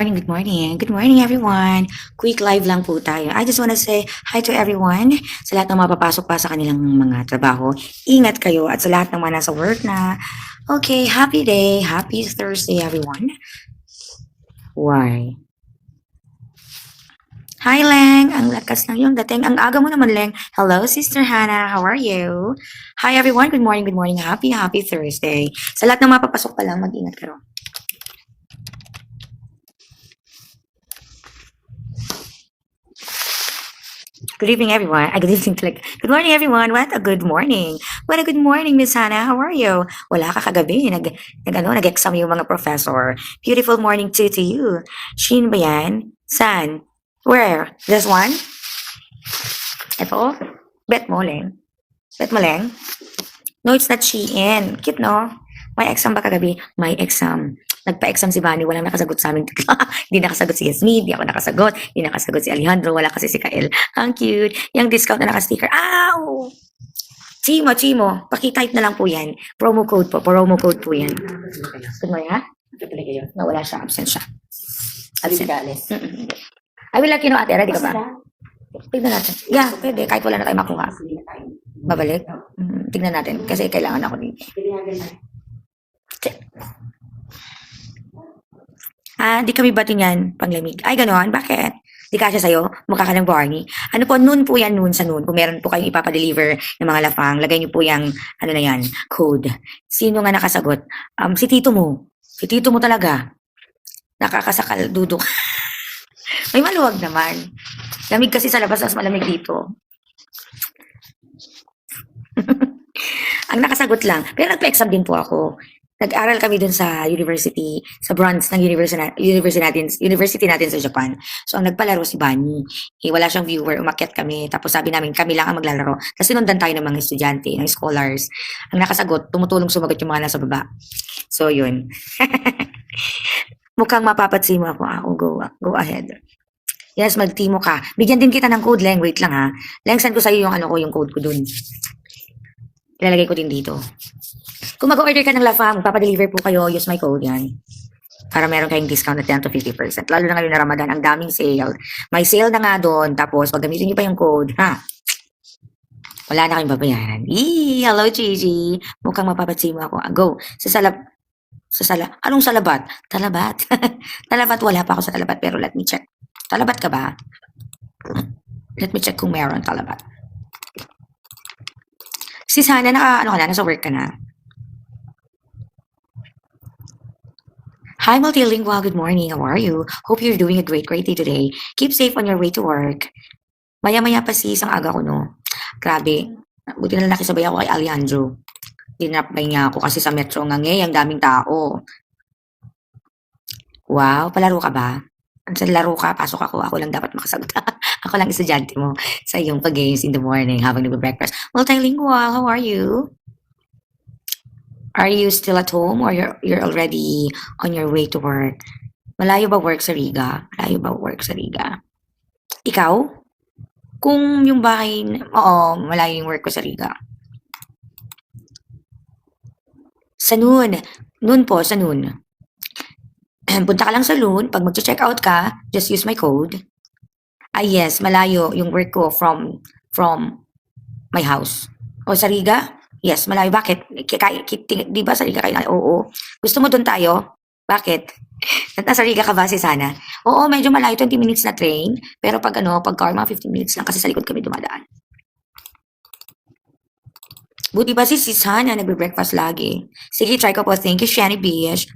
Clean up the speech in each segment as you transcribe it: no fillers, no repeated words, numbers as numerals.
Morning, good morning. Good morning, everyone. Quick live lang po tayo. I just want to say hi to everyone. Sa lahat ng mga papasok pa sa kanilang mga trabaho, ingat kayo. At sa lahat ng mga nasa work na, okay, happy day, happy Thursday, everyone. Why? Hi, Leng. Ang lakas ng iyong dating. Ang aga mo naman, Leng. Hello, Sister Hannah. How are you? Hi, everyone. Good morning, good morning. Happy Thursday. Sa lahat ng mga papasok pa lang, mag-ingat kayo. Good evening, everyone. Good evening talaga. Good morning, everyone. What a good morning. What a good morning, Miss Hannah. How are you? Wala ka kagabi. Nag-exam yung mga professor. Beautiful morning too to you. Shin ba yan? San? Where? This one? Ito? Bet mo, Leng? Bet mo, Leng? No, it's not Shein. Cute, no? May exam ba kagabi? May exam. Nagpa-exam si Bani, walang nakasagot sa amin. Hindi nakasagot si Yasmin, hindi ako nakasagot. Hindi nakasagot si Alejandro, wala kasi si Kael. Ang cute. Yung discount na naka-sticker. Ow! Chimo. Pakitype na lang po yan. Promo code po yan. Good morning, ha? Nawala siya, absent siya. Absent. I will let you know, ate, ready ka ba? Tignan natin. Yeah, pwede. Kahit wala na tayo makuha. Babalik? Tignan natin. Kasi kailangan ako dito. Di kami bati niyan, panglamig. Ay, gano'n? Bakit? Di kasya sa'yo? Mukha ka ng Barney. Ano po, noon po yan, noon sa noon. Kung meron po kayong ipapadeliver ng mga lafang, lagay niyo po yung, ano na yan, code. Sino nga nakasagot? Si tito mo. Si tito mo talaga. Nakakasakal, dudok. May maluwag naman. Lamig kasi sa labas, mas malamig dito. Ang nakasagot lang. Pero nagpa-exam din po ako. Nag-aral kami dun sa university, sa branch ng university natin sa Japan. So, ang nagpalaro si Bani. Wala siyang viewer, umakyat kami. Tapos sabi namin, kami lang ang maglalaro. Kasi sinundan tayo ng mga estudyante, ng scholars. Ang nakasagot, tumutulong sumagot yung mga nasa baba. So, yun. Mukhang mapapatsi mo ako. Go ahead. Yes, mag-timo ka. Bigyan din kita ng code, Leng. Wait lang, ha. Leng, send ko sa'yo yung code ko dun. Ilalagay ko din dito. Kung mag-order ka ng lafang, papadeliver po kayo, use my code yan. Para meron kayong discount na 10 to 50%. Lalo na ngayon na Ramadan, ang daming sale. May sale na nga doon, tapos pag gamitin nyo pa yung code, ha? Wala na kayong babayaran. Hello, Gigi. Mukhang mapapatsi mo ako. Go. Anong salabat? Talabat. Talabat, wala pa ako sa talabat, pero let me check. Talabat ka ba? Let me check kung meron talabat. Si Sana, nasa work ka na? Hi, multilingual. Good morning. How are you? Hope you're doing a great day today. Keep safe on your way to work. Maya-maya pa si isang aga ko, no? Grabe. Buti na lang nakisabay ako kay Alejandro. Dinapay niya ako kasi sa metro nga ang daming tao. Wow, palaro ka ba? Sa laro ka, pasok ako. Ako lang dapat makasagot. Ako lang estudyante mo sa iyong pag-games in the morning habang nag-breakfast. Multilingual, how are you? Are you still at home or you're already on your way to work? Malayo ba work sa Riga? Ikaw? Kung yung bahay, oo, malayo yung work ko sa Riga. Sa noon. Noon po, sa noon. Punta ka lang sa noon. Pag mag-check out ka, just use my code. Yes, malayo yung work ko from my house. O sa Riga? Yes, malayo. Bakit? Di ba sa Riga kayo? Oo. Gusto mo doon tayo? Bakit? Nasa Riga ka ba si Sana? Oo, medyo malayo. 20 minutes na train. Pero pag car, mga 15 minutes lang kasi sa likod kami dumadaan. Buti ba si Sana nagbe-breakfast lagi? Sige, try ko po. Thank you, Shani Bish.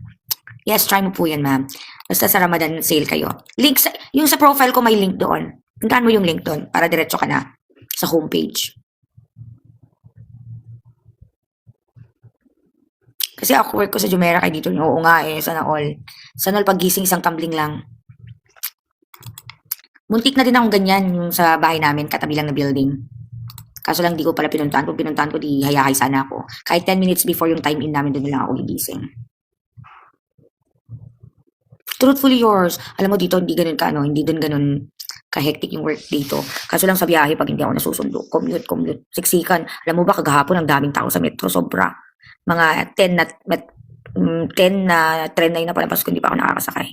Yes, try mo po yan, ma'am. Basta sa Ramadan sale kayo. Yung sa profile ko may link doon. Puntahan mo yung link doon para diretso ka na sa homepage. Kasi ako work ko sa Jumeirah kay dito. Oo nga sana all. Sana all paggising isang tumbling lang. Muntik na din akong ganyan yung sa bahay namin, katabi lang na building. Kaso lang di ko pala pinuntahan. Kung pinuntahan ko, di hayahay sana ako. Kahit 10 minutes before yung time in namin, doon na lang ako gigising. Truthfully yours. Alam mo dito, hindi ganun hindi doon ganun ka-hectic yung work dito. Kaso lang sa biyahe, pag hindi ako nasusundo, commute, siksikan. Alam mo ba, kagahapon ang daming tao sa metro, sobra. Mga 10 na train na inapalampas ko, hindi pa ako nakakasakay.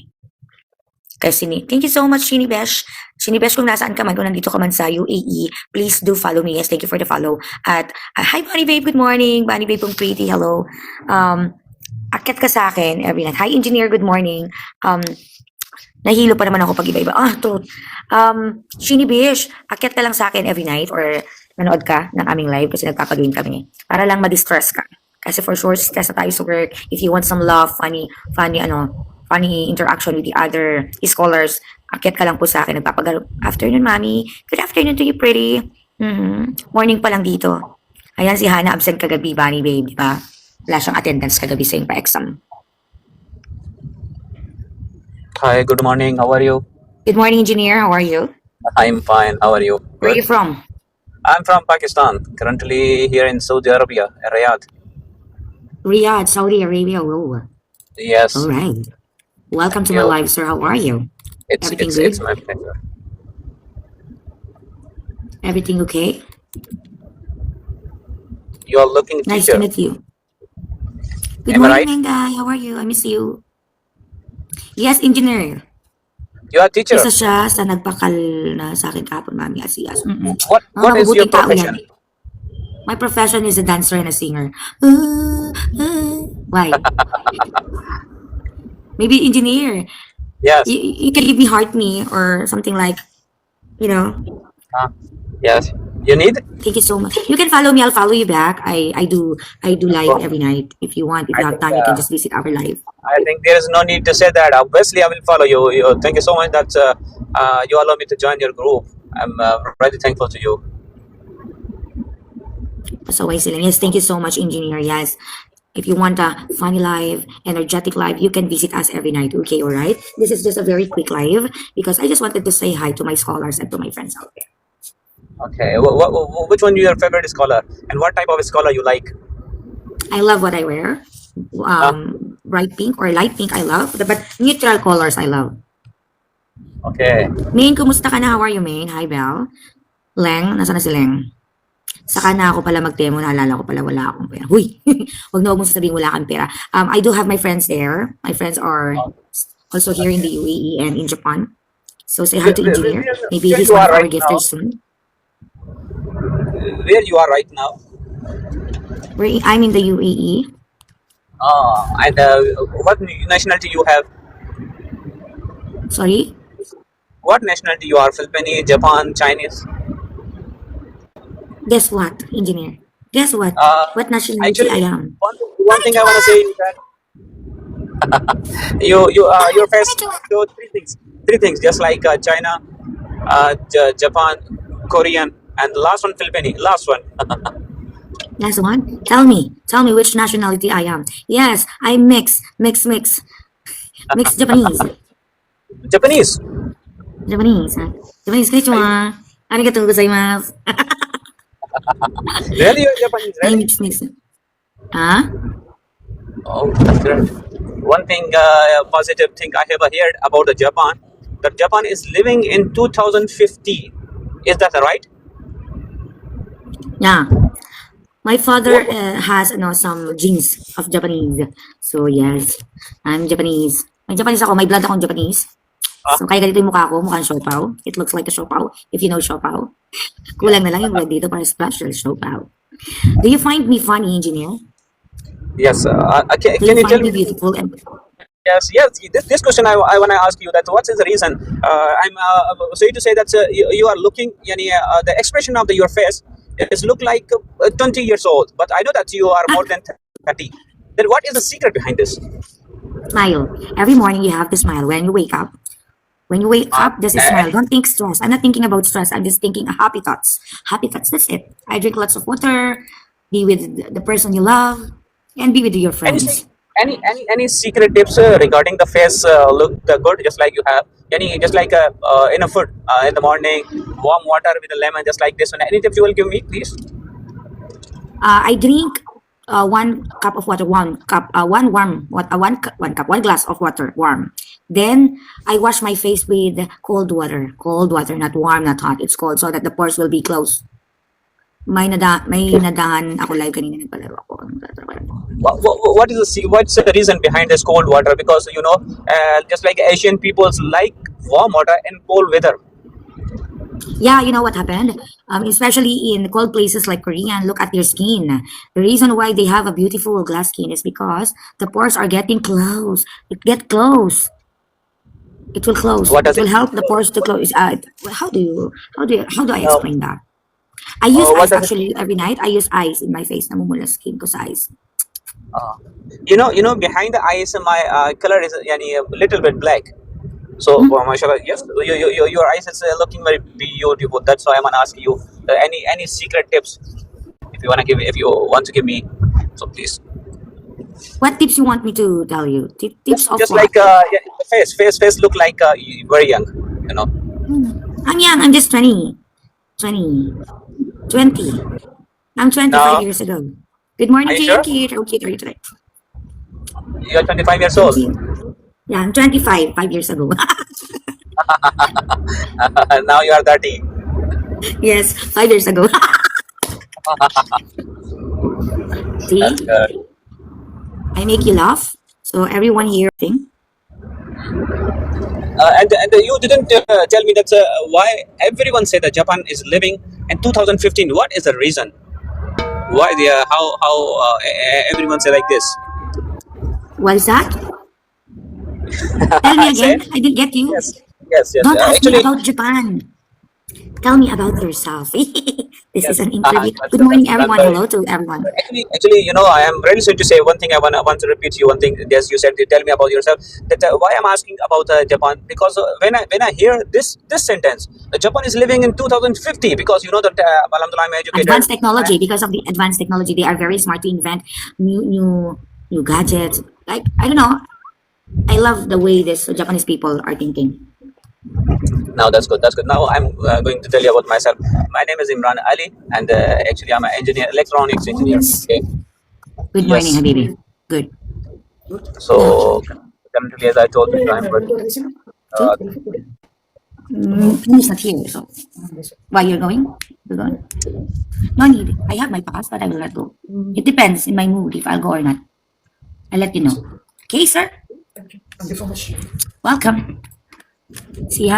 Thank you so much, Shinibesh. Shinibesh, kung nasaan ka man, kung nandito ka man sa UAE, please do follow me. Yes, thank you for the follow. At, hi, Bunny Babe, good morning. Bunny Babe from Pretty, hello. Akyat ka sa akin every night. Hi, engineer, good morning. Nahilo pa naman ako pag iba-iba. Truth. Shinibesh, akyat ka lang sa akin every night or manood ka ng aming live kasi nagpapagawin kami. Para lang ma-distress ka. Kasi for sure, stress na tayo sa work. If you want some love, funny interaction with the other scholars, akyat ka lang po sa akin. Afternoon, mami. Good afternoon to you, pretty. Morning pa lang dito. Ayan, si Hana, absent kagabi, Bunny Babe, di ba? Wala siyang attendance kagabi sa yung pa-exam. Hi, good morning. How are you? Good morning, engineer. How are you? I'm fine. How are you? Where are you Good. from? I'm from Pakistan, currently here in Saudi Arabia, Riyadh. Riyadh, Saudi Arabia. Oh, Yes, all right. Welcome thank to my you. live, sir. How are you? Everything It's good? my pleasure. Everything okay? You are looking Nice to teacher. meet you. Good Am I morning, right? Mengay. How are you? I miss you. Yes, engineer. You are teacher. Isa siya sa nagpakal na sa akin kahapon, mami. Yes. What Mga is your mabuting tao yan. profession? My profession is a dancer and a singer. Why? Maybe engineer. Yes. You can give me heart me or something like, you know. Yes. You need? Thank you so much. You can follow me. I'll follow you back. I do live every night. If you want, if you I have think time, you can just visit our live. I think there is no need to say that. Obviously, I will follow you. Thank you so much that you allow me to join your group. I'm really thankful to you. Pasaway sila. Yes, thank you so much, engineer. Yes. If you want a funny live, energetic live, you can visit us every night. Okay, all right? This is just a very quick live because I just wanted to say hi to my scholars and to my friends out there. Okay. Which one is your favorite scholar, and what type of scholar you like? I love what I wear. Bright pink or light pink, I love. But neutral colors, I love. Okay. Main, kumusta ka na? How are you, Main? Hi, Belle. Leng, nasa na si Leng? Saka na ako pala magdemo, naalala ko pala wala akong pera. Huy! Huwag na huwag mong sasabihin wala kang pera. I do have my friends there. My friends are also here in the UAE and in Japan. So say hi to engineer. Maybe Where he's you one are of our right now? gifters soon. Where you are right now? I'm in the UAE. And what nationality you have? Sorry? What nationality you are? Filipino, Japan, Chinese? Guess what, engineer? Guess what? What nationality I Actually, am? one thing I want to say is that your face show three things, just like China, Japan, Korean, and the last one Filipino. Last one. Last one? Tell me which nationality I am. Yes, I'm mixed Japanese. Japanese. Japanese, huh? Japanese, konnichiwa. Arigatou gozaimasu. Really, you're Japanese, I'm really? mixed. Huh? Oh, that's great. One thing, positive thing I have heard about the Japan, that Japan is living in 2050. Is that right? Yeah. My father What? has some genes of Japanese. So yes, I'm Japanese. May Japanese ako, may blood akong Japanese. Uh, So kaya ganito yung mukha ko, mukhang siopaw. It looks like a siopaw, if you know siopaw. Kulang na lang yung blood dito para special siopaw. Do you find me funny, engineer? yes. Do Can you you tell find me me? beautiful? And Yes. This question I want to ask you that what is the reason? I'm sorry to say that you are looking. The expression of your face is look like 20 years old, but I know that you are more than 30. Then what is the secret behind this? smile. Every morning you have to smile when you wake up. When you wake up, just smile. Okay. Don't think stress. I'm not thinking about stress. I'm just thinking happy thoughts. Happy thoughts. That's it. I drink lots of water. Be with the person you love, and be with your Any friends. any secret tips regarding the face look good just like you have? Any just like in a food in the morning, warm water with a lemon, just like this one. Any tips you will give me, please? I drink 1 cup of water, one glass of water, warm. Then I wash my face with cold water, not warm, not hot. It's cold so that the pores will be closed. may nadahan ako live kanina nagpalaro ako. What is what's the reason behind this cold water? Because just like Asian peoples like warm water and cold weather. Yeah, you know what happened? Especially in cold places like Korea, look at their skin. The reason why they have a beautiful glass skin is because the pores are getting close. It get close. It will close. What It does will it? help the pores to close. How do I Uh, explain that? I use what ice does it? actually every night. I use ice in my face. Namumula skin ko sa ice. Uh, behind the eyes, my color is a little bit black. So, Hmm? mashallah, yes, your eyes is looking very beautiful. That's why I'm gonna ask you any secret tips if you want to give me. So please, What tips you want me to tell you? Tips of just what? like face look like very young. You know. I'm young. I'm just 20. 20. 20. I'm 25 Now, years ago. Good are morning you to you, sure? Kate. How cute are you today? You're 25 years I'm old. cute. Yeah, I'm 25, 5 years ago. Now you are 30. Yes, 5 years ago. That's See, good. I make you laugh. So everyone here think. And you didn't tell me that why everyone say that Japan is living in 2015. What is the reason? Why they are, how everyone say like this? What is that? Tell me I say again. I didn't get you. yes, yes, yes. Don't ask me Actually, about Japan. Tell me about yourself. This is yes. an interview. That's Good good. morning, That's everyone. very. Hello to everyone. Actually, I am really sorry to say one thing. I want to repeat you one thing. Yes, you said. Tell me about yourself. That why I'm asking about Japan, because when I hear this sentence, Japan is living in 2050, because you know that Alhamdulillah, I'm educated. Advanced technology. Because of the advanced technology, they are very smart to invent new gadgets. Like I don't know. I love the way this Japanese people are thinking. Now that's good. That's good. Now I'm going to tell you about myself. My name is Imran Ali, and actually I'm an engineer, electronics Oh engineer. yes. Okay. Good morning, Yes. Habibi. Good. Yeah. So currently, as I told you, I'm working. Uh, He's not here, so why you're going? You're going? No need. I have my pass, but I will not go. It depends in my mood if I'll go or not. I'll let you know. Okay, sir. Welcome. See,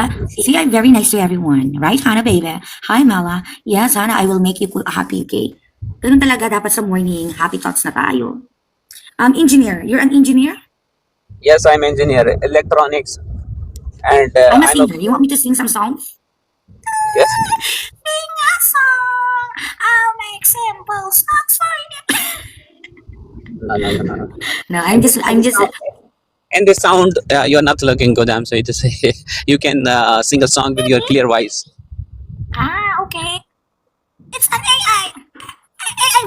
see, I'm very nice to everyone. Right, Hannah, baby? Hi, Mala. Yes, Hannah, I will make you happy, okay? Ganun talaga dapat sa morning. Happy thoughts na tayo. Engineer. You're an engineer? yes, I'm engineer, electronics, and I'm a I'm a singer. You want me to sing some songs? yes. Sing a song. I'll make simple songs for you. No, no, no, no, no. No, And I'm just, the sound, you're not looking good. I'm sorry to say. You can sing a song with your clear voice. okay. It's an AI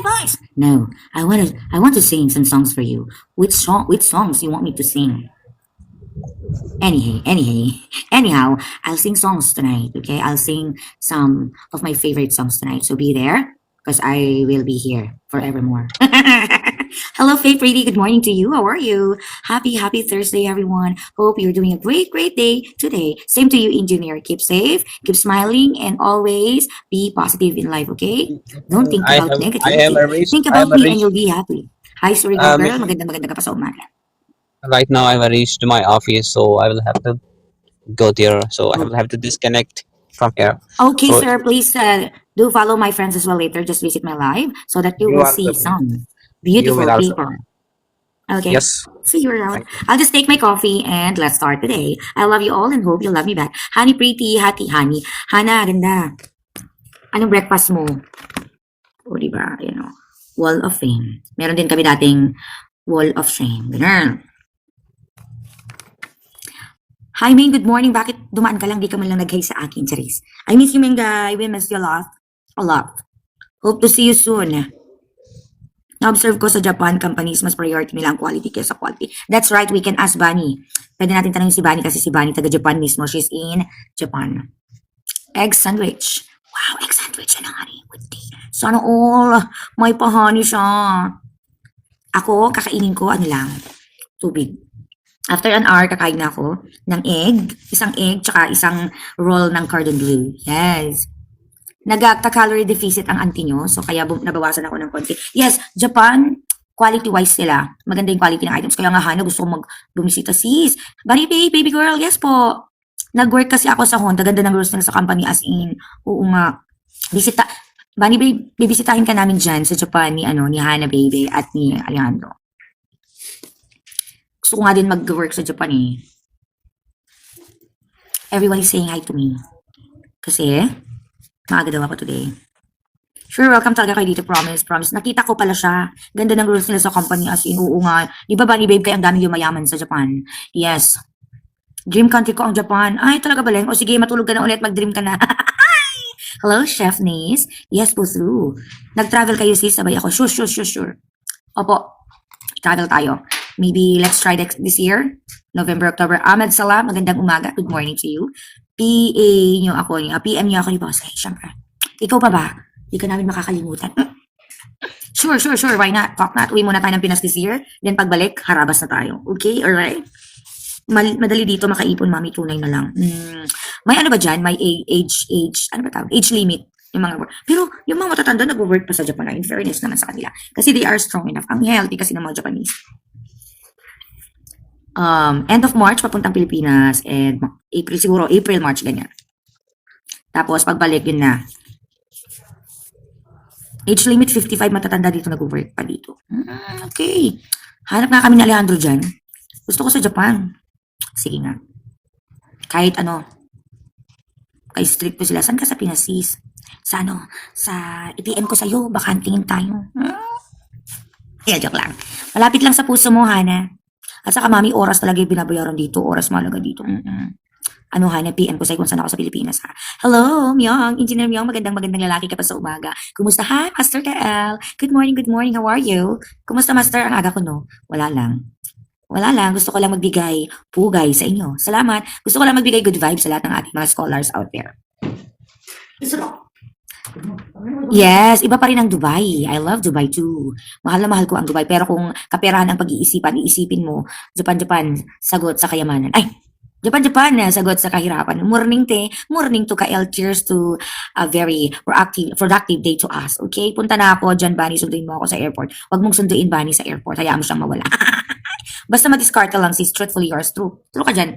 voice. No, I want to sing some songs for you. Which songs you want me to sing? Anyhow, I'll sing songs tonight. Okay, I'll sing some of my favorite songs tonight. So be there, because I will be here forevermore. Hello, Faye Pretty. Good morning to you. How are you? Happy Thursday, everyone. Hope you're doing a great day today. Same to you, engineer. Keep safe, keep smiling, and always be positive in life. Okay? Don't think I about have I have negativity. a reached Think I have about a me, and reached you'll be happy. Hi, Surigao girl. maybe Maganda ka pa sa umaga. right now I've reached my office, so I will have to go there. So I Oh, will have to disconnect from here. okay, So sir, please do follow my friends as well later. Just visit my live so that you you will see also some you will beautiful also people. Okay. yes. See you around. Thank you. I'll just take my coffee and let's start today. I love you all and hope you love me back. Honey pretty, hati honey. Hana, ganda. Anong breakfast mo? O, diba? Wall of Fame. Meron din kami dating Wall of Shame. Ganun. Hi, Maine. Good morning. Bakit dumaan ka lang? Di ka man lang nag-hi sa akin, Charis. I miss you, Mingay. We miss you a lot. A lot. Hope to see you soon. Na-observe ko sa Japan companies, mas priority nila ang quality kaysa quality. That's right, we can ask Bunny. Pwede natin tanongin si Bunny kasi si Bunny taga Japan mismo. She's in Japan. Egg sandwich. Wow, egg sandwich na honey with tea. Sana all, may pa-honey siya. Ako, kakainin ko, tubig. After an hour, kakain na ako ng isang egg, tsaka isang roll ng cordon bleu. Yes. nagka-calorie deficit ang auntie nyo. So, kaya nabawasan ako ng konti. Yes, Japan, quality-wise sila. Maganda yung quality ng items. Kaya nga, Hana, gusto ko bumisita. Sis, baby girl, yes po. Nag-work kasi ako sa Honda. Ganda ng rules nila sa company as in. Oo nga. Bunny babe, bibisitahin ka namin dyan sa Japan ni Hana baby at ni Alejandro. Gusto ko nga din mag-work sa Japan eh. Everyone is saying hi to me. Kasi, maaga daw ako today. Sure, welcome talaga kayo dito, promise. Nakita ko pala siya. Ganda ng rules nila sa company as in, oo nga. Di ba, Bunny Babe, kaya ang daming yumayaman sa Japan? Yes. Dream country ko ang Japan. Ay, talaga ba, Leng? O sige, matulog ka na ulit, mag-dream ka na. Hello, Chef Nace. Yes po, through. Nag-travel kayo, sis, sabay ako. Sure. Opo, travel tayo. Maybe let's try this year. November, October. Ahmed Salam, magandang umaga. Good morning to you. PA nyo ako, PM nyo ako ni boss. Eh, syempre. Ikaw pa ba? Hindi ka namin makakalimutan. Sure. Why not? Talk not. Uwi muna tayo ng Pinas this year. Then pagbalik, harabas na tayo. Okay? Alright? Madali dito makaipon, mami. Tunay na lang. May ano ba dyan? May age, ano ba tawag? Age limit. Yung mga work. Pero yung mga matatanda nag-work pa sa Japan na in fairness naman sa kanila. Kasi they are strong enough. Ang healthy kasi ng mga Japanese. End of March, papuntang Pilipinas. And April, March, ganyan. Tapos, pagbalik, yun na. Age limit 55, matatanda dito nag-work pa dito. Okay. Hanap nga kami ni Alejandro dyan. Gusto ko sa Japan. Sige nga. Kahit kay strict po sila. Saan ka sa Pinas, sis? Sa i-PM ko sa'yo. Baka tingin tayo. Yeah, joke lang. Malapit lang sa puso mo, Hana. At saka, mami, oras talaga yung binabayaran dito. Oras malaga dito. Hana, PM ko sa'yo kung saan ako sa Pilipinas, ha? Hello, Myong. Engineer Myong, magandang lalaki ka pa sa umaga. Kumusta, ha? Master KL. Good morning. How are you? Kumusta, Master? Ang aga ko, no? Wala lang. Gusto ko lang magbigay pugay sa inyo. Salamat. Gusto ko lang magbigay good vibes sa lahat ng ating mga scholars out there. Yes, iba pa rin ang Dubai. I love Dubai too. Mahal na mahal ko ang Dubai. Pero kung kaperahan ang iisipin mo, Japan, sagot sa kayamanan. Ay, Japan, sagot sa kahirapan. Morning to Kael. Cheers to a very productive day to us. Okay, punta na ako dyan, Bunny. Sunduin mo ako sa airport. Huwag mong sunduin, Bunny, sa airport. Hayaan mo siyang mawala. Basta ma-discard lang, sis. Truthfully yours. True ka dyan.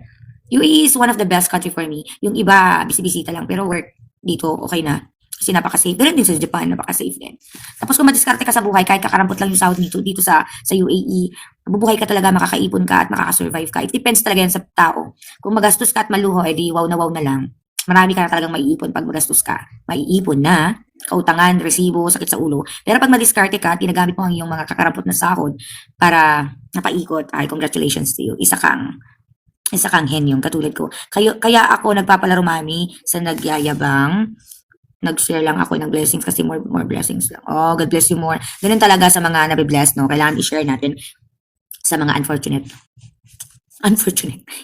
UAE is one of the best country for me. Yung iba, bisibisita lang. Pero work dito, okay na. Kasi napaka-safe. Pero din sa Japan, napaka-safe din. Tapos kung madiskarte ka sa buhay, kahit kakarampot lang yung sahod dito sa UAE, mabubuhay ka talaga, makakaipon ka at makakasurvive ka. It depends talaga yan sa tao. Kung magastos ka at maluho, edi wow na lang. Marami ka na talagang maiipon pag magastos ka. Maiipon na, kautangan, resibo, sakit sa ulo. Pero pag madiskarte ka, tinagamit mo ang iyong mga kakarampot na sahod para napaikot, ay congratulations to you. Isa kang henyong katulad ko. Kaya ako nagpapalaro, mami, sa nagyayabang. Nag-share lang ako ng blessings kasi more blessings lang. Oh, God bless you more. Ganun talaga sa mga nabibless, no? Kailangan i-share natin sa mga unfortunate.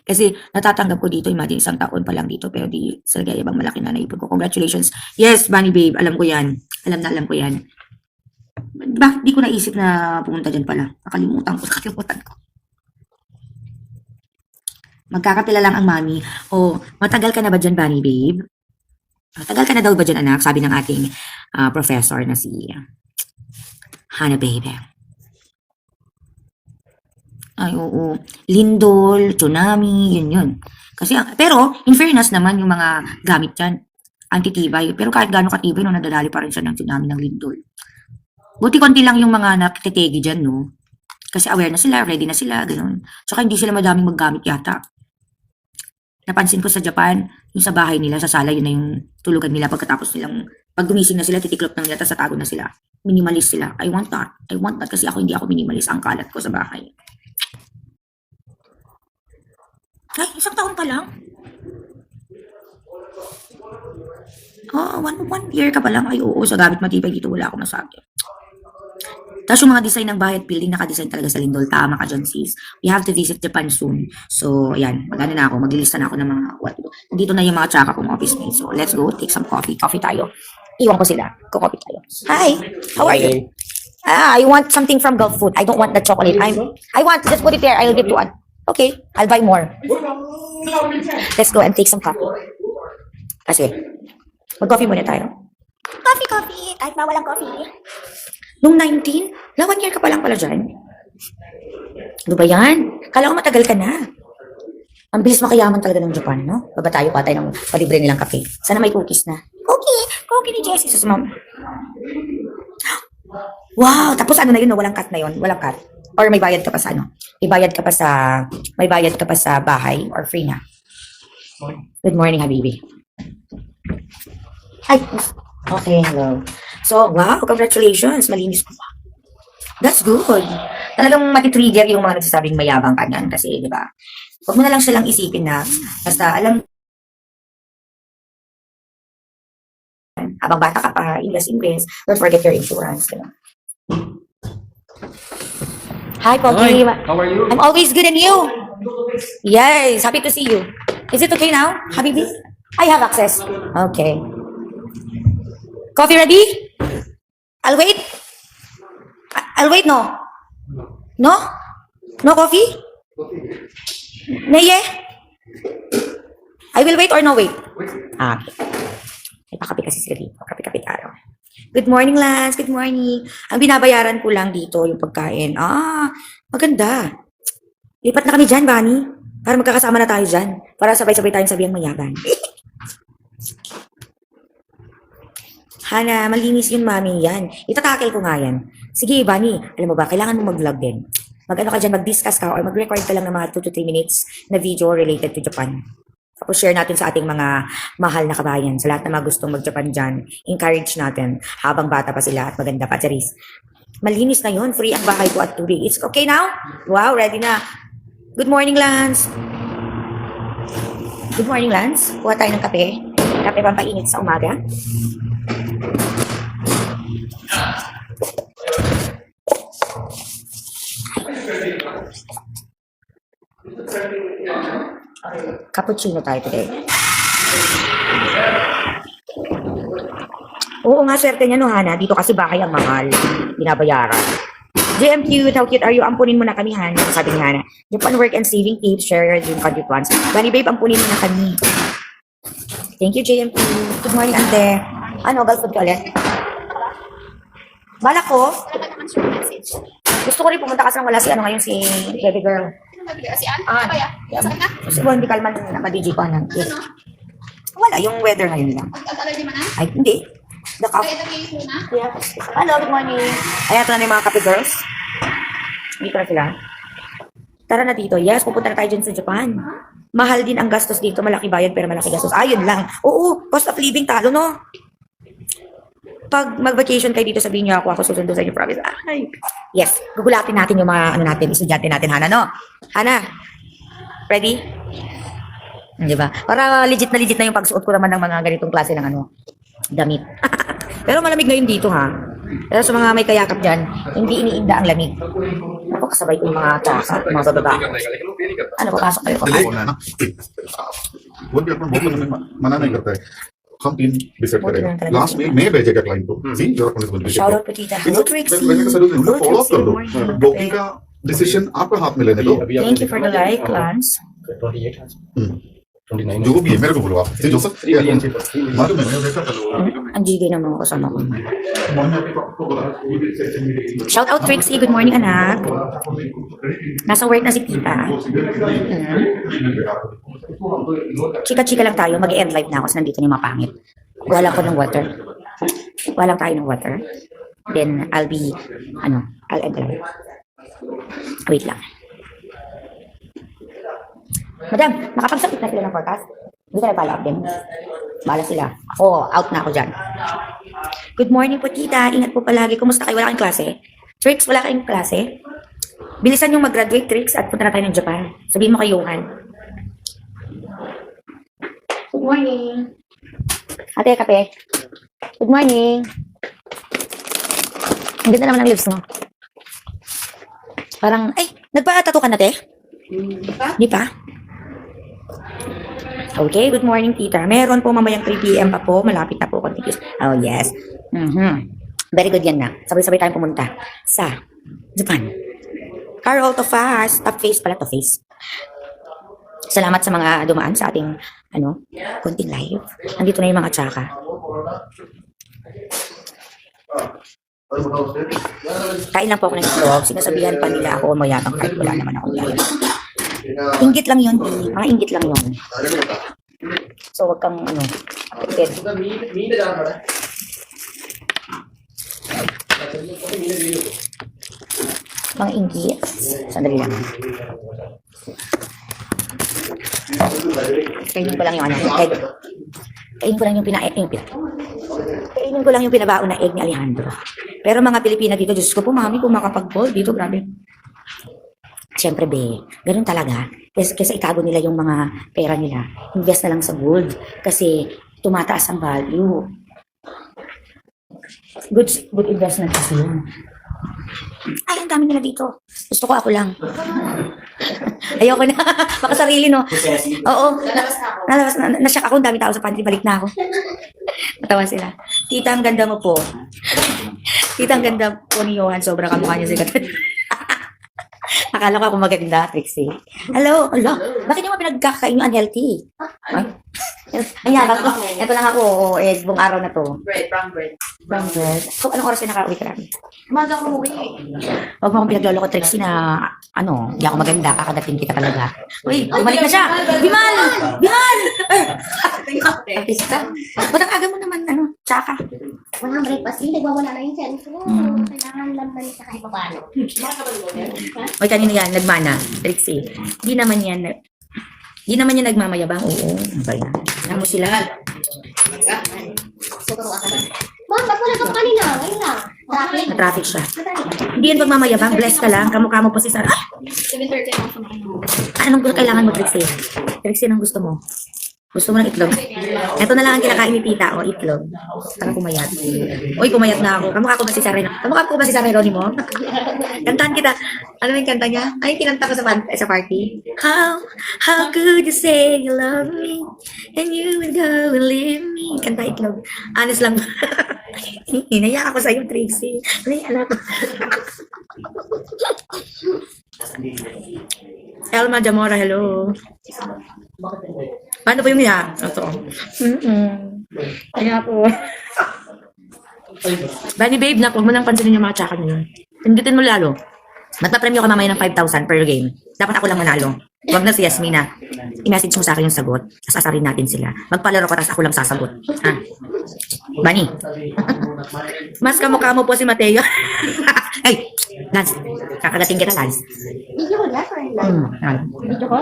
Kasi natatanggap ko dito, imagine isang taon pa lang dito, pero di sa nagyayabang malaki na naipon ko. Congratulations. Yes, Bunny Babe, alam ko yan. Alam ko yan. Bakit di ko naisip na pumunta dyan pala? Nakalimutan ko. Magkakapila lang ang mami. Oh, matagal ka na ba dyan, Bunny Babe? Matagal ka na daw ba dyan, anak? Sabi ng ating professor na si Hana Baby. Ay, oo. Lindol, tsunami, yun. Kasi, pero, in fairness naman, yung mga gamit dyan, antitibay. Pero kahit gano'ng katibay, no, nadadali pa rin siya ng tsunami ng lindol. Buti konti lang yung mga nakitegi dyan, no? Kasi aware na sila, ready na sila, gano'n. Tsaka hindi sila madaming maggamit yata. Napansin ko sa Japan, yung sa bahay nila, sa sala, yun na yung tulugan nila pagkatapos nilang, pag gumising na sila, titiklop na nila, tapos tago na sila. Minimalist sila. I want that kasi hindi ako minimalist. Ang kalat ko sa bahay. Ay, isang taon pa lang? Oh, one year ka pa lang. Ay, oo, sa gamit matibay dito, wala ako masabi. Tapos yung mga design ng bahay at building, naka-design talaga sa lindol. Tama ka dyan, sis. We have to visit Japan soon. So, ayan. Mag-ano na ako. Maglilista na ako ng mga Nandito na yung mga tsaka kong office mates. So, let's go. Take some coffee. Coffee tayo. Iwan ko sila. Coffee tayo. Hi. How are you? I want something from Gulf Food. I don't want the chocolate. I want, just put it there. I'll give you one. Okay. I'll buy more. Let's go and take some coffee. Kasi, mag-coffee muna tayo. Coffee, coffee. Kahit na walang coffee. Nung 19? 1 year ka pa lang pala dyan. Ano ba yan? Kala ko matagal ka na. Ang bilis makayaman talaga ng Japan, no? Baba tayo pa tayo ng palibre nilang kape. Sana may cookies na. Cookie! Cookie ni Jessie. Sus, ma'am. Wow! Tapos ano na yun, no? Walang cut na yun? Walang cut? Or may bayad ka pa sa ano? May bayad ka pa sa bahay? Or free na? Good morning, Habibi. Ay! Okay, hello. So, wow! Congratulations! Malinis ko pa. That's good. Talagang matitrigger yung mga nagsasabing mayabang ka niyan kasi, di ba? Huwag mo na lang silang isipin na basta alam habang bata ka pa, invest, don't forget your insurance. Diba? Hi, Pogi. How are you? I'm always good and you? Yes, happy to see you. Is it okay now, Habibi? I have access. Okay. Coffee ready? I'll wait. I'll wait, no? No? No coffee? Neye? I will wait or no wait? Ah, okay. May pakapi kasi sila dito. Kapi-kapi tayo. Good morning, Lance. Good morning. Ang binabayaran ko lang dito, yung pagkain. Ah, maganda. Lipat na kami dyan, Bani. Para magkakasama na tayo dyan. Para sabay-sabay tayong sabihang mayaban. Hana, malinis yun, mami. Yan. Itatakel ko nga yan. Sige, Bani. Alam mo ba, kailangan mo mag-vlog din. Mag-ano ka dyan, mag-discuss ka or mag-record ka lang ng mga 2 to 3 minutes na video related to Japan. Tapos share natin sa ating mga mahal na kabayan. Sa lahat na mga gustong mag-Japan dyan, encourage natin habang bata pa sila at maganda pa. Charis. Malinis na yun. Free ang bahay ko at tubig. It's okay now? Wow, ready na. Good morning, Lance. Good morning, Lance. Kuha tayo ng kape. Kape pampainit sa umaga. Cappuccino tayo today. Oo nga, swerte niya no, Hana. Dito kasi bahay ang mahal. Binabayaran. JM cute, how cute are you? Ampunin mo na kami, Hana. Sabi ni Hana. Japan work and saving tips, share your dream country plans. Bani babe, ampunin mo na kami. Thank you, JM cute. Good morning, ante. Ano, galfood ka ulit? Balak ko. Gusto ko rin pumunta kasi wala si ano ngayon, si baby girl. Si Ann? Ano ba yan? Sakit na? Kasi hindi kalman na ma-DJ ko ng Ano? Wala, yung weather ngayon lang. Allergy man na? Ay, hindi. The cough. Kaya nag-iis mo na? Yeah. Hello, good morning. Ayan, ito na yung mga kape girls. Dito na sila. Tara na dito. Yes, pupunta na tayo dyan sa Japan. Mahal din ang gastos dito. Malaki bayad pero malaki gastos. Ayun lang. Oo, cost of living talo, no? Pag mag-vacation kayo dito, sabihin niyo ako susundo sa inyo, promise. Ay. Yes, gugulatin natin yung mga, ano natin, estudyante natin, Hana, no? Hana, ready? Di ba? Para legit na yung pagsuot ko naman ng mga ganitong klase ng ano, damit. Pero malamig ngayon dito, ha? Pero sa mga may kayakap dyan, hindi iniinda ang lamig. Ako, kasabay ko yung mga tsaka, mga bababa. Ano, papasok kayo, papasok. वो भी अपना बहुत में मना नहीं करता है हम 3 डिसाइड बहुत करेंगे मेहनत लास्ट में मैं भेजेगा क्लाइंट को see your appointment will be Shout out to Tita. Hello, Trixie. मैंने कहा सर उन्हें फॉलो अप कर दो Morning. बुकिंग का डिसीजन आपके हाथ में लेने दो Thank you for the like, Lance. 28 has हम्म, 29. जो भी है मेरे को बोलो आप जी जोसेफ 3 billion cheaper. 3 billion. मालूम है मैंने देखा था Ang gigay ng mga kasama ko. मैंने आपको बोला Shout out, Trixie. Good morning, anak. Nasa work na si Tita. Chika-chika lang tayo. Mag-end live na ako. So, nandito na yung mga pangit. Wala ko ng water. Wala tayo ng water. Then, I'll end live. Wait lang. Madam, nakapagsakit na sila ng forecast? Hindi ka nag-follow up din. Bala sila. Ako, out na ako dyan. Good morning po, Tita. Ingat po palagi. Kumusta kayo? Wala kayong klase? Trix, wala kayong klase? Bilisan yung mag-graduate, Trix, at punta na tayo ng Japan. Sabihin mo kay Johan. Good morning. Ate, kape. Good morning. Ang ganda naman ng lips mo. Parang, ay, nagpa-tattoo ka na, te? Di pa? Okay, good morning, Tita. Meron po mamayang 3 p.m. pa po. Malapit na po. Oh, yes. Very good yan na. Sabay-sabay tayong pumunta sa Japan. Carol, to fast. Top face pala, to face. Salamat sa mga dumaan sa ating, konting live. Nandito na yung mga tsaka. Ano mo tawag sa'yo? Kain lang po ako ng itlog. Sinasabihan pa nila ako mayabang kahit wala naman ako yan. Inggit lang yun, eh. Mga inggit lang yun. So, wag kang, affected. Mga inggit. Sandali lang. Kainin ko lang yung egg. Kainin ko lang yung Kainin ko lang yung pinabaon na egg ni Alejandro. Pero mga Pilipina dito, Diyos ko po, mami, kung makapag-gold dito, grabe. Siyempre, be, ganun talaga. Kesa itago nila yung mga pera nila, invest na lang sa gold. Kasi tumataas ang value. Good investment kasi yun. Ay, ang dami nila dito. Gusto ko ako lang. Ayoko na. Makasarili, no? Oo. Nalabas na. Nasyak ako. Ang dami tao sa pantry. Balik na ako. Natawa sila. Tita, ang ganda mo po. Tita, ang ganda po ni Johan. Sobrang kamukha niya si Kat. Akala ko ako maganda, Trixie. Hello. Hello. Bakit yung mga pinagkakain yung unhealthy? Ay, yabang ko. Ito lang ako. Buong araw na to. Brown bread. Brown bread. So, anong oras na nakauwi ka namin? Umaga ko uwi. Huwag mo akong pinagloloko, Trixie, na hindi ako maganda, kakadating kita talaga. Uy, bumalik na siya! Bimal! Bimal! Artista. Ba't ang aga mo naman, tsaka? Walang breakfast, hindi nagwawala na yung cellphone. Kailangan laman sa kahit pa paano. Uy, kanino yan? Nagmana, Trixie. Di naman yan nagmamayabang. Oo, ba yan? Alam mo sila. Ma'am, ba't wala ka pa kanina? Ngayon lang. Traffic. Na-traffic siya. Hindi yan pagmamayabang. Bless ka lang. Kamukha mo po si Sarah. 7:30 ako kumain. Anong kailangan mo, Trixie? Trixie, anong gusto mo? Gusto mo ng itlog? Ito na lang ang kinakain ni tita. O, itlog. Saka kumayat. Uy, kumayat na ako. Kamukha ko ba si Sarah? Kamukha ko ba si Sarah Ronnie mo? Kantahan kita. Ano yung kanta niya? Ay, kinanta ko sa party. How could you say you love me and you would go and leave me? Kanta itlog. Honest lang. Hinaya ako sa'yo, Trixie. Ay, alam ko. Elma Jamora, hello. Paano po yung niya? Ito. Kaya po. Bunny babe, huwag mo nang pansinin yung mga tsaka niyo. Pindutin mo lalo. Magpapremyo ka mamaya ng 5,000 per game. Dapat ako lang manalo. Huwag na si Yasmina. I-message mo sa akin yung sagot. Sasarin natin sila. Magpalaro ka, tapos ako lang sasagot. Ha? Bunny. Mas kamukha mo po si Mateo. Hey! Lance. Kakagating kita, Lance. Video ko lang or live? Video ko?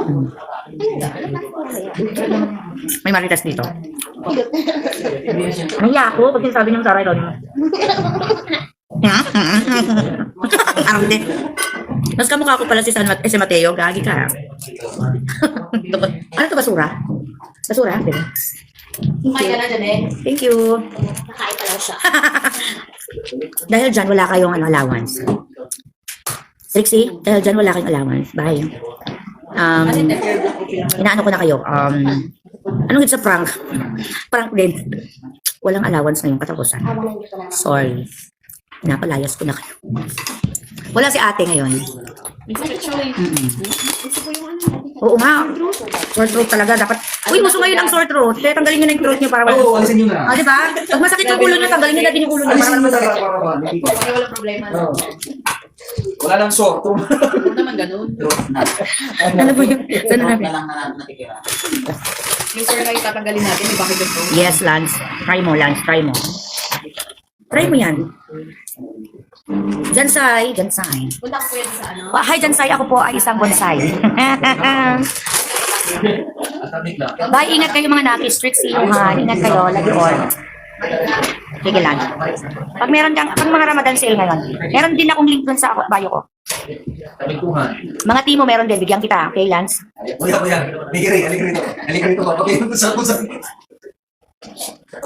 May maritas dito. Naiya ako pag sinasabi ng Sarah Ron. Araw din. Mas kamukha ko pala si Mateo. Gagi ka. Ano to, basura? Basura? Diba? Kumain ka na dyan eh. Thank you. Nakain pa lang siya. Dahil dyan, wala kayong allowance. Trixie, dahil dyan, wala kayong allowance. Bye. Inaano ko na kayo. Anong it's a prank? Prank din. Walang allowance ngayong katapusan. Awan lang dito na. Sorry. Pinapalayas ko na kayo. Wala si ate ngayon. Oo nga. Sore throat talaga. Dapat. Uy, gusto ngayon ang sore throat. Kaya tanggalin nyo na yung throat nyo para wala. Oo, alisin nyo na. Diba? Pag masakit yung ulo nyo, tanggalin nyo natin yung ulo nyo. Alisin nyo na. Wala problema. Wala lang sore. Huwag naman ganun. Ano po yung... Saan na namin? Yung sir na itatanggalin natin, yung bakit ito? Yes, Lance. Try mo, Lance. Try mo. Try mo yan. Jansay. Jansay. Punta ko po yan sa ano? Hi, Jansay. Ako po ay isang bonsai. Bye, ingat kayo mga nakis. Trixie, Johan. Ingat kayo. Lagi on. Sige lang. Pag meron kang, pag mga Ramadan sale ngayon, meron din akong link dun sa bio ko. Mga timo meron din. Bigyan kita. Okay, Lance? Kuya. Alik rito. Okay, sa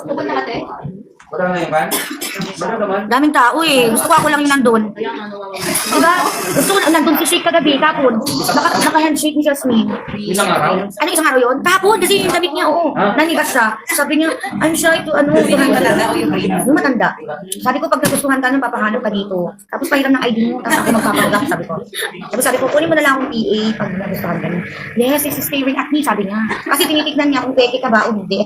Pupunta ka, te? Wala na yung ban? Wala naman. Daming tao eh. Gusto ko ako lang yung nandun. Kaya ano, Diba? Gusto ko, nandun si Shake kagabi, kapon. Naka-handshake ni Jasmine. Isang araw? Ano isang araw yun? Kapon, kasi yung damit niya, oo. Nanigas siya. Sabi niya, I'm shy to, ano, Yung matanda o yung green? yung matanda. Sabi ko, pag nagustuhan ka nun, papahanap ka dito. Tapos pahiram ng ID mo, tapos ako magpapahanap, sabi ko. Tapos sabi ko, kunin mo na lang akong PA pag nagustuhan ka nun. Yes, this is staring at me, sabi niya. Kasi tinitignan niya kung peke ka ba o hindi.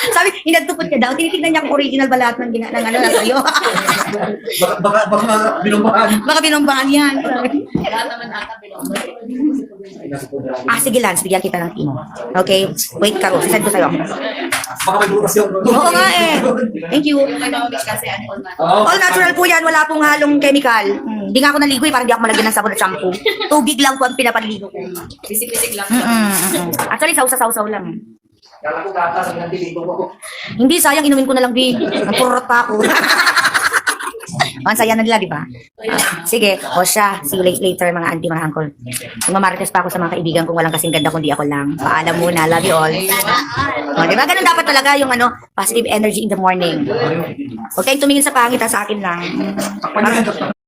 Sabi, hinagtupot ka daw, tinitignan niya kung original ba lahat ng ng ano na sa'yo. Baka binumbahan. Baka binombahan yan. Lahat naman ata binomba. Sige Lance, bigyan kita ng team. Okay? Wait ka ro, sasend ko sa'yo. Baka may bukas yun. Oo nga eh. Thank you. Yung economics kasi ano, all man. All natural po yan, wala pong halong chemical. Hindi nga ako naligo eh, parang hindi ako malagyan ng sabon at shampoo. Tubig lang po ang pinapaligo ko. Bisik-bisik lang siya. Actually, sausa-sausaw lang. Kala ko gatas, ang nandito ko. Hindi, sayang, inumin ko na lang, Bi. Napurot pa ako. Ang saya na nila, di ba? Sige, o siya. See you later, mga auntie, mga uncle. Mamarites pa ako sa mga kaibigan kung walang kasing ganda kundi ako lang. Paalam muna, love you all. O, di ba? Ganun dapat talaga yung positive energy in the morning. Huwag kayong tumingin sa pangit, sa akin lang.